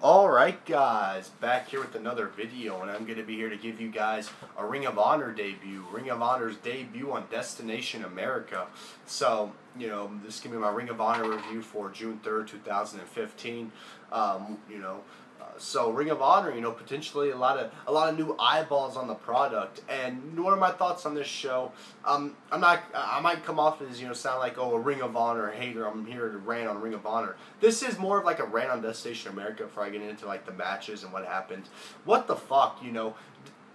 Alright guys, back here with another video, and I'm going to be here to give you guys a Ring of Honor debut. Ring of Honor's debut on Destination America. So, this is going to be my Ring of Honor review for June 3rd, 2015. So Ring of Honor, potentially a lot of new eyeballs on the product. And what are my thoughts on this show? I might come off as sound like a Ring of Honor hater. I'm here to rant on Ring of Honor. This is more of like a rant on Destination America before I get into like the matches and what happened. What the fuck,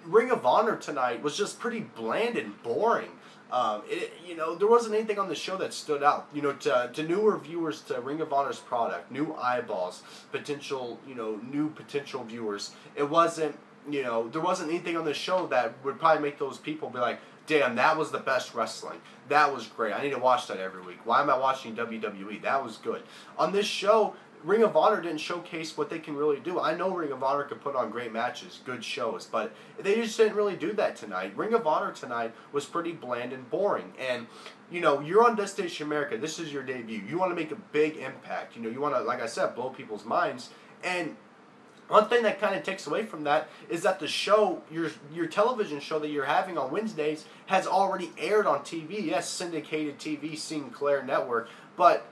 Ring of Honor tonight was just pretty bland and boring. There wasn't anything on the show that stood out. To newer viewers to Ring of Honor's product, new eyeballs, new potential viewers. It wasn't, there wasn't anything on the show that would probably make those people be like, damn, that was the best wrestling. That was great. I need to watch that every week. Why am I watching WWE? That was good. On this show, Ring of Honor didn't showcase what they can really do. I know Ring of Honor could put on great matches, good shows, but they just didn't really do that tonight. Ring of Honor tonight was pretty bland and boring. And, you're on Destination America. This is your debut. You want to make a big impact. You want to, like I said, blow people's minds. And one thing that kind of takes away from that is that the show, your television show that you're having on Wednesdays, has already aired on TV. Yes, syndicated TV, Sinclair Network, but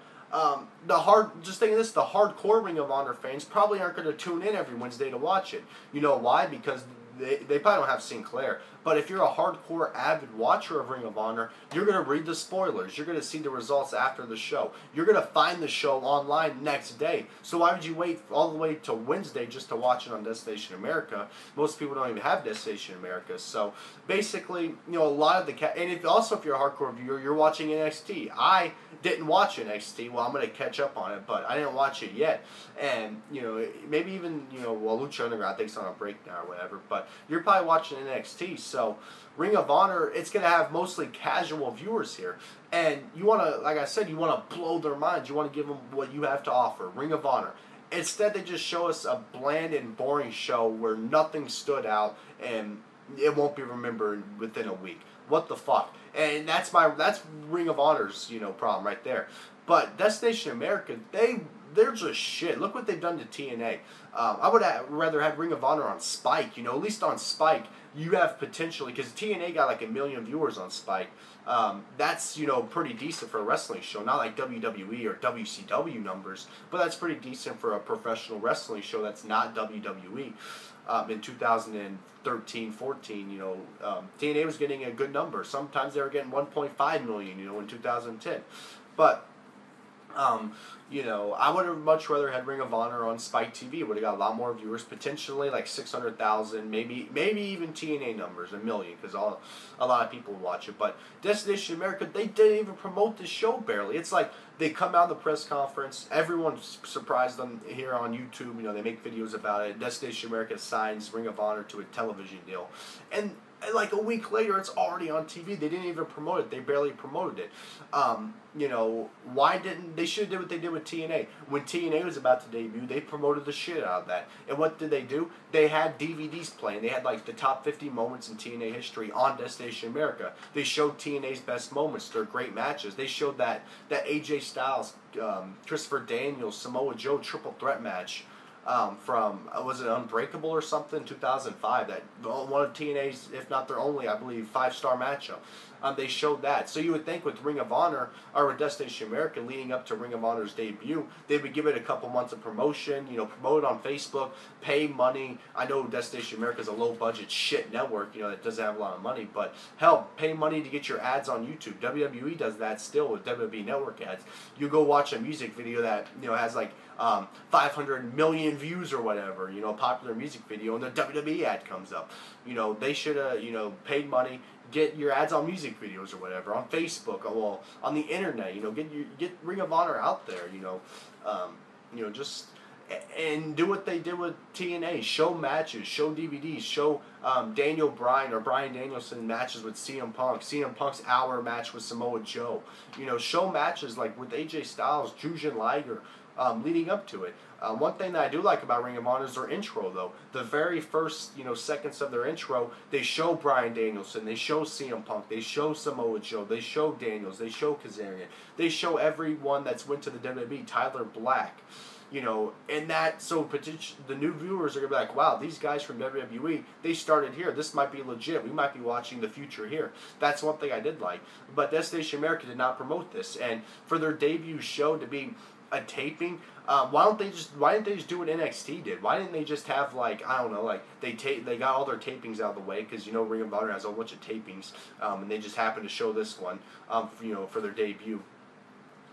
just think of this, the hardcore Ring of Honor fans probably aren't going to tune in every Wednesday to watch it. You know why? Because they probably don't have Sinclair. But if you're a hardcore, avid watcher of Ring of Honor, you're going to read the spoilers. You're going to see the results after the show. You're going to find the show online next day. So why would you wait all the way till Wednesday just to watch it on Destination America? Most people don't even have Destination America. So basically, a lot of the... And if you're a hardcore viewer, you're watching NXT. I didn't watch NXT. Well, I'm going to catch up on it, but I didn't watch it yet. And, maybe even, Lucha Underground, I think it's on a break now or whatever. But you're probably watching NXT. So Ring of Honor, it's going to have mostly casual viewers here. And you want to, like I said, you want to blow their minds. You want to give them what you have to offer. Ring of Honor. Instead, they just show us a bland and boring show where nothing stood out and it won't be remembered within a week. What the fuck? And that's Ring of Honor's, problem right there. But Destination America, they're just shit. Look what they've done to TNA. I would rather have Ring of Honor on Spike. At least on Spike, you have potentially, because TNA got like 1 million viewers on Spike. That's, pretty decent for a wrestling show. Not like WWE or WCW numbers, but that's pretty decent for a professional wrestling show that's not WWE. In 2013-14, TNA was getting a good number. Sometimes they were getting 1.5 million, in 2010. But I would have much rather had Ring of Honor on Spike TV. Would have got a lot more viewers, potentially like 600,000, maybe even TNA numbers, 1 million, because a lot of people would watch it. But Destination America, they didn't even promote this show barely. It's like they come out in the press conference, everyone's surprised them here on YouTube. They make videos about it. Destination America signs Ring of Honor to a television deal, and like a week later, it's already on TV. They didn't even promote it. They barely promoted it. Why didn't they? Should have did what they did with TNA. When TNA was about to debut, they promoted the shit out of that. And what did they do? They had DVDs playing. They had like the top 50 moments in TNA history on Destination America. They showed TNA's best moments. Their great matches. They showed that AJ Styles, Christopher Daniels, Samoa Joe triple threat match. From, was it Unbreakable or something, 2005, that one of TNA's, if not their only, I believe, 5-star matchup. They showed that. So you would think with Ring of Honor, or with Destination America leading up to Ring of Honor's debut, they would give it a couple months of promotion, promote it on Facebook, pay money. I know Destination America is a low-budget shit network, that doesn't have a lot of money, but hell, pay money to get your ads on YouTube. WWE does that still with WWE Network ads. You go watch a music video that, has like 500 million views or whatever, a popular music video, and the WWE ad comes up. They should have, paid money, get your ads on music videos or whatever, on Facebook, well, on the internet, get Ring of Honor out there, just, and do what they did with TNA, show matches, show DVDs, show Daniel Bryan or Bryan Danielson matches with CM Punk's hour match with Samoa Joe, show matches like with AJ Styles, Jushin Liger, leading up to it. One thing that I do like about Ring of Honor is their intro, though. The very first, seconds of their intro, they show Bryan Danielson, they show CM Punk, they show Samoa Joe, they show Daniels, they show Kazarian, they show everyone that's went to the WWE, Tyler Black. And that, so the new viewers are going to be like, wow, these guys from WWE, they started here. This might be legit. We might be watching the future here. That's one thing I did like. But Destination America did not promote this. And for their debut show to be a taping, why didn't they just do what NXT did? Why didn't they just have, like, I don't know, like they got all their tapings out of the way, because Ring of Honor has a whole bunch of tapings, and they just happened to show this one, for their debut.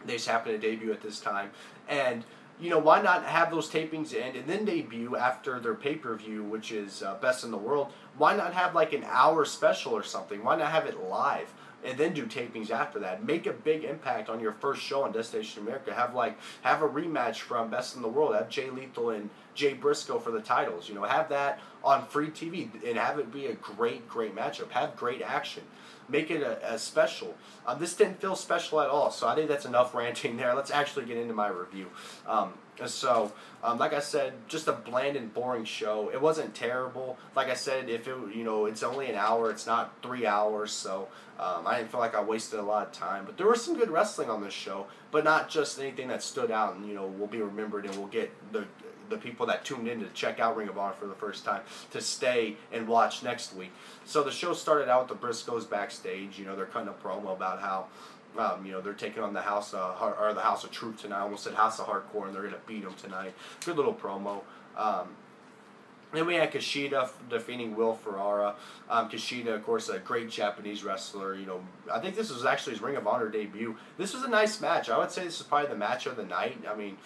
They just happened to debut at this time, and why not have those tapings end and then debut after their pay-per-view, which is Best in the World? Why not have like an hour special or something? Why not have it live and then do tapings after that? Make a big impact on your first show on Destination America. Have a rematch from Best in the World. Have Jay Lethal and Jay Briscoe for the titles. Have that on free TV and have it be a great matchup. Have great action. Make it a special. This didn't feel special at all, so I think that's enough ranting there. Let's actually get into my review. Like I said, just a bland and boring show. It wasn't terrible. Like I said, if it, it's only an hour. It's not 3 hours, so I didn't feel like I wasted a lot of time. But there was some good wrestling on this show, but not just anything that stood out and will be remembered, and will get the people that tuned in to check out Ring of Honor for the first time to stay and watch next week. So the show started out with the Briscoes backstage. They're cutting a promo about how they're taking on the House of Truth tonight. I almost said House of Hardcore, and they're gonna beat them tonight. Good little promo. Then we had Kushida defeating Will Ferrara. Kushida, of course, a great Japanese wrestler. I think this was actually his Ring of Honor debut. This was a nice match. I would say this is probably the match of the night. I mean,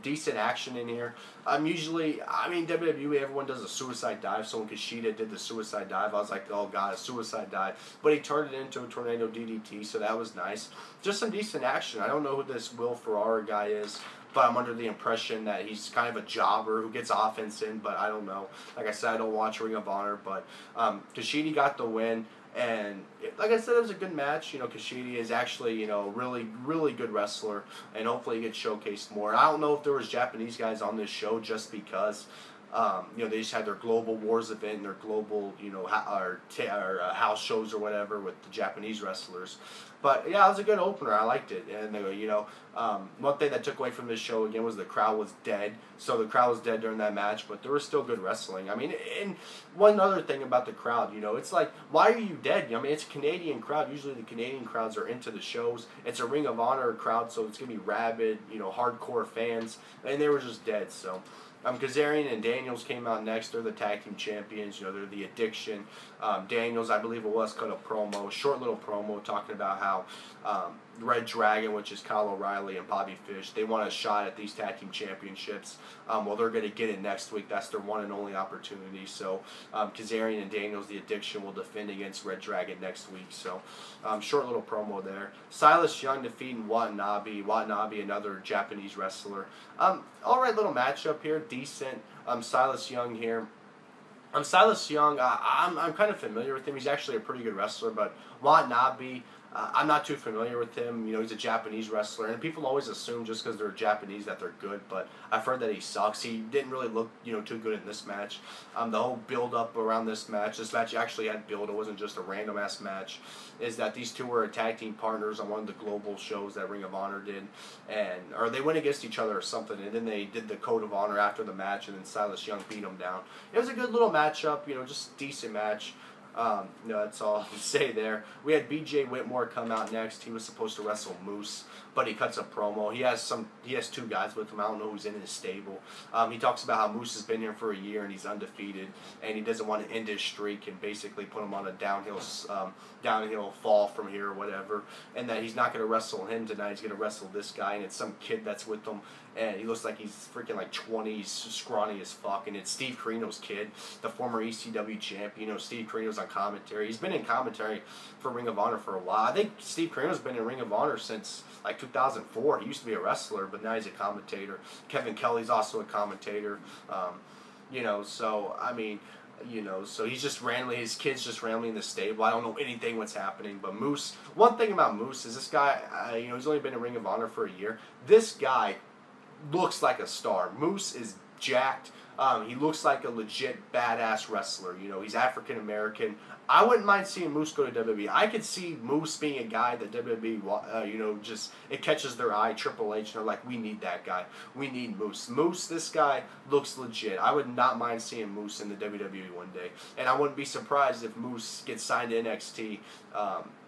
decent action in here. WWE, everyone does a suicide dive. So when Kushida did the suicide dive, I was like, oh god, a suicide dive. But he turned it into a tornado DDT, so that was nice. Just some decent action. I don't know who this Will Ferrara guy is, but I'm under the impression that he's kind of a jobber who gets offense in, but I don't know. Like I said, I don't watch Ring of Honor, but Kushida got the win, and like I said, it was a good match. Kushida is actually, really good wrestler, and hopefully he gets showcased more. I don't know if there was Japanese guys on this show just because, they just had their Global Wars event and their global, house shows or whatever with the Japanese wrestlers. But yeah, it was a good opener. I liked it. And one thing that took away from this show again was the crowd was dead. So the crowd was dead during that match, but there was still good wrestling. I mean, and one other thing about the crowd, it's like, why are you dead? It's a Canadian crowd. Usually the Canadian crowds are into the shows. It's a Ring of Honor crowd, so it's gonna be rabid, hardcore fans, and they were just dead. So. Kazarian and Daniels came out next. They're the tag team champions. They're the Addiction. Daniels, I believe it was, cut a promo, short little promo, talking about how Red Dragon, which is Kyle O'Reilly and Bobby Fish, they want a shot at these tag team championships. Well, they're going to get it next week. That's their one and only opportunity. So Kazarian and Daniels, the Addiction, will defend against Red Dragon next week. So short little promo there. Silas Young defeating Watanbe. Watanbe, another Japanese wrestler. All right, little matchup here. Decent. Silas Young here. Silas Young, I'm kind of familiar with him. He's actually a pretty good wrestler, but Watanbe, I'm not too familiar with him. He's a Japanese wrestler, and people always assume just because they're Japanese that they're good, but I've heard that he sucks. He didn't really look, too good in this match. The whole build-up around this match actually had build. It wasn't just a random-ass match, is that these two were tag team partners on one of the global shows that Ring of Honor did, or they went against each other or something, and then they did the Code of Honor after the match, and then Silas Young beat him down. It was a good little matchup, just a decent match. That's all I can say there. We had BJ Whitmore come out next. He was supposed to wrestle Moose, but he cuts a promo. He has two guys with him. I don't know who's in his stable. He talks about how Moose has been here for a year and he's undefeated, and he doesn't want to end his streak and basically put him on a downhill fall from here or whatever, and that he's not going to wrestle him tonight. He's going to wrestle this guy, and it's some kid that's with him, and he looks like he's freaking like 20. He's scrawny as fuck, and it's Steve Corino's kid, the former ECW champ. Steve Corino's on commentary. He's been in commentary for Ring of Honor for a while. I think Steve Corino's been in Ring of Honor since like 2004. He used to be a wrestler, but now he's a commentator. Kevin Kelly's also a commentator. So I mean, so he's just randomly, his kid's just randomly in the stable. I don't know anything what's happening, but Moose, one thing about Moose is this guy, he's only been in Ring of Honor for a year. This guy looks like a star. Moose is jacked. He looks like a legit badass wrestler. You know, he's African American. I wouldn't mind seeing Moose go to WWE. I could see Moose being a guy that WWE, you know, just it catches their eye. Triple H, and they're like, we need that guy. We need Moose. Moose, this guy looks legit. I would not mind seeing Moose in the WWE one day, and I wouldn't be surprised if Moose gets signed to NXT.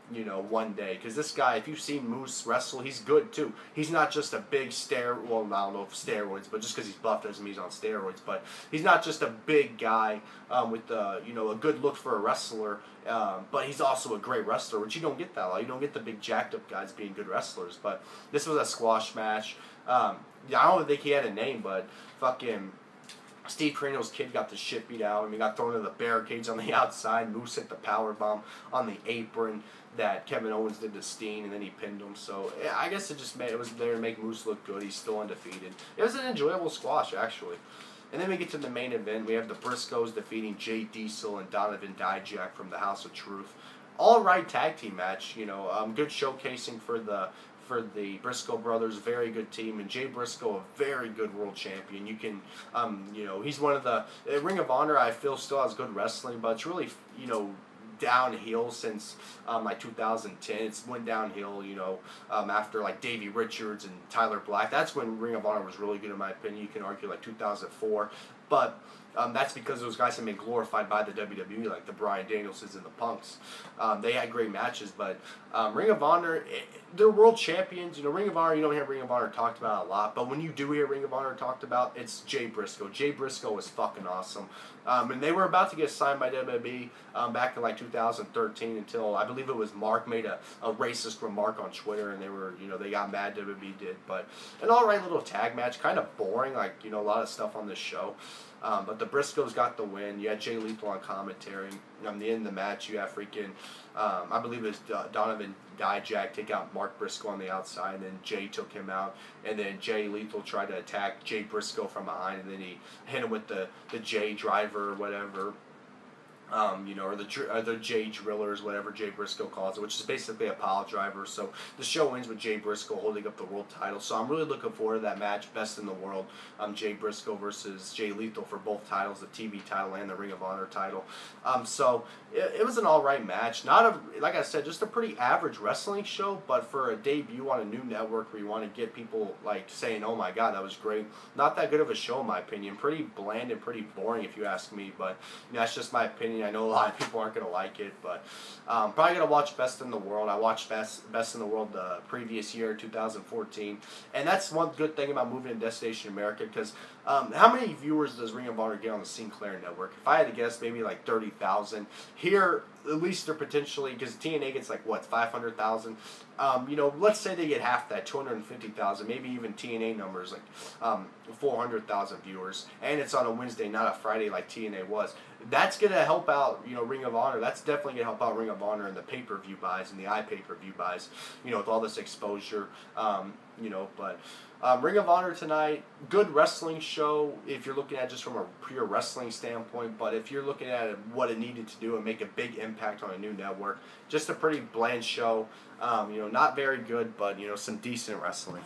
You know, one day. Because this guy, if you've seen Moose wrestle, he's good too. He's not just a big well, I don't know if steroids, but just because he's buff doesn't mean he's on steroids. But he's not just a big guy with, you know, a good look for a wrestler, but he's also a great wrestler, which you don't get that a lot. You don't get the big jacked up guys being good wrestlers. But this was a squash match. Yeah, I don't think he had a name, but fucking Steve Corino's kid got the shit beat out. I mean, got thrown into the barricades on the outside. Moose hit the power bomb on the apron that Kevin Owens did to Steen, and then he pinned him. So yeah, I guess it was there to make Moose look good. He's still undefeated. It was an enjoyable squash, actually. And then we get to the main event. We have the Briscoes defeating J.Diesel and Donovan Dijak from the House of Truth. All right tag team match. You know, good showcasing for the Briscoe brothers, very good team, and Jay Briscoe, a very good world champion. You can, you know, he's one of the Ring of Honor. I feel still has good wrestling, but it's really, you know, downhill since like 2010. It's went downhill, you know, after like Davey Richards and Tyler Black. That's when Ring of Honor was really good in my opinion. You can argue like 2004, but that's because those guys have been glorified by the WWE, like the Bryan Danielsons and the Punks. They had great matches, but Ring of Honor, they're world champions. You know, Ring of Honor, you don't hear Ring of Honor talked about a lot, but when you do hear Ring of Honor talked about, it's Jay Briscoe. Jay Briscoe was fucking awesome. And they were about to get signed by WWE back in like 2013 until I believe it was Mark made a racist remark on Twitter, and they were, you know, they got mad, WWE did. But an alright little tag match, kind of boring, like, you know, a lot of stuff on this show. But the Briscoes got the win. You had Jay Lethal on commentary. The end of the match, you have freaking, I believe it was Donovan Dijak take out Mark Briscoe on the outside, and then Jay took him out. And then Jay Lethal tried to attack Jay Briscoe from behind, and then he hit him with the Jay driver or whatever. You know, or the Jay Drillers, whatever Jay Briscoe calls it, which is basically a pile driver. So the show ends with Jay Briscoe holding up the world title. So I'm really looking forward to that match, Best in the World, Jay Briscoe versus Jay Lethal for both titles, the TV title and the Ring of Honor title. So it was an alright match. Like I said, just a pretty average wrestling show, but for a debut on a new network where you want to get people like saying, oh my god, that was great. Not that good of a show in my opinion. Pretty bland and pretty boring if you ask me, but you know, that's just my opinion. I know a lot of people aren't going to like it, but probably going to watch Best in the World. I watched Best in the World the previous year, 2014, and that's one good thing about moving to Destination America, because how many viewers does Ring of Honor get on the Sinclair network? If I had to guess, maybe like 30,000. Here, at least they're potentially, because TNA gets like, what, 500,000? You know, let's say they get half that, 250,000, maybe even TNA numbers, like 400,000 viewers, and it's on a Wednesday, not a Friday like TNA was. That's going to help out, you know, Ring of Honor. That's definitely going to help out Ring of Honor in the pay-per-view buys and the iPay-per-view buys, you know, with all this exposure, you know, but Ring of Honor tonight, good wrestling show if you're looking at just from a pure wrestling standpoint, but if you're looking at what it needed to do and make a big impact on a new network, just a pretty bland show, you know, not very good, but, you know, some decent wrestling.